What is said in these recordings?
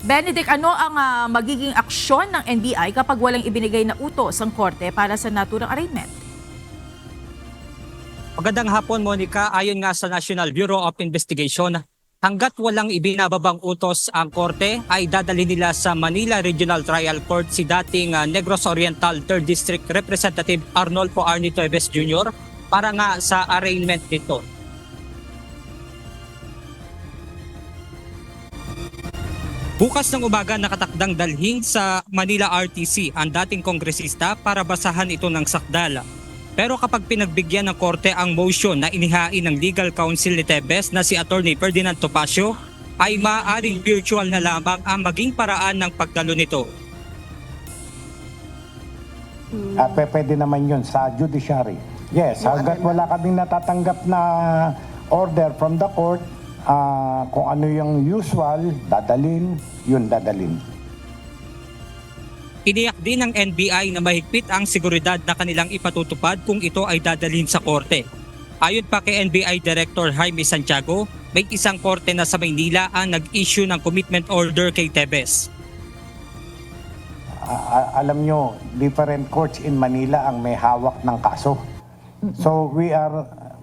Benedict, ano ang magiging aksyon ng NBI kapag walang ibinigay na utos ang korte para sa naturang arraignment? Magandang hapon, Monica. Ayon nga sa National Bureau of Investigation, hanggat walang ibinababang utos ang korte ay dadali nila sa Manila Regional Trial Court si dating Negros Oriental 3rd District Representative Arnolfo Arnie Teves Jr. para nga sa arraignment nito. Bukas ng umaga nakatakdang dalhin sa Manila RTC ang dating kongresista para basahan ito ng sakdal. Pero kapag pinagbigyan ng korte ang motion na inihain ng legal counsel ni Teves na si Attorney Ferdinand Topacio, ay maaaring virtual na lamang ang maging paraan ng pagdalo nito. Pwede naman yun sa judiciary. Yes, hanggat wala kaming natatanggap na order from the court, kung ano yung usual, dadalin. Iniyak din ng NBI na mahigpit ang seguridad na kanilang ipatutupad kung ito ay dadalhin sa korte. Ayon pa kay NBI Director Jaime Santiago, may isang korte na sa Maynila ang nag-issue ng commitment order kay Teves. Alam nyo, different courts in Manila ang may hawak ng kaso. So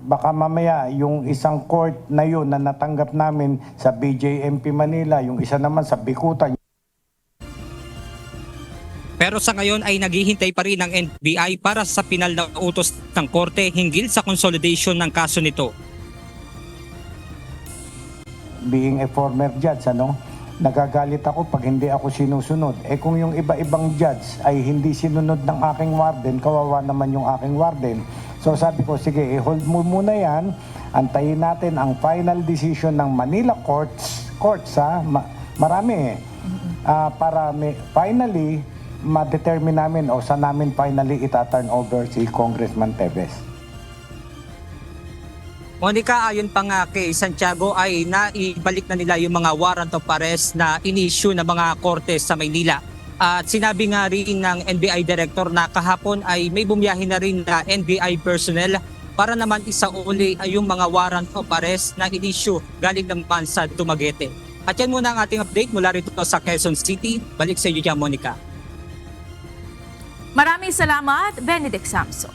baka mamaya yung isang court na yun na natanggap namin sa BJMP Manila, yung isa naman sa Bikutan. Pero sa ngayon ay naghihintay pa rin ang NBI para sa pinal na utos ng korte hinggil sa consolidation ng kaso nito. Being a former judge, nagagalit ako pag hindi ako sinusunod. Kung yung iba-ibang judge ay hindi sinunod ng aking warden, kawawa naman yung aking warden. So sabi ko, sige, hold mo muna yan, antayin natin ang final decision ng Manila courts marami para finally ma-determine namin o saan namin finally ita-turn over si Congressman Teves. Monica, ayon pa nga kay Santiago ay naibalik na nila yung mga warrant of arrest na in-issue ng mga korte sa Maynila. At sinabi nga rin ng NBI Director na kahapon ay may bumiyahin na rin na NBI personnel para naman isauli ay yung mga warrant of arrest na in-issue galing naman sa Dumaguete. At yan muna ang ating update mula rito sa Quezon City. Balik sa iyo dyan, Monica. Maraming salamat, Benedict Samson.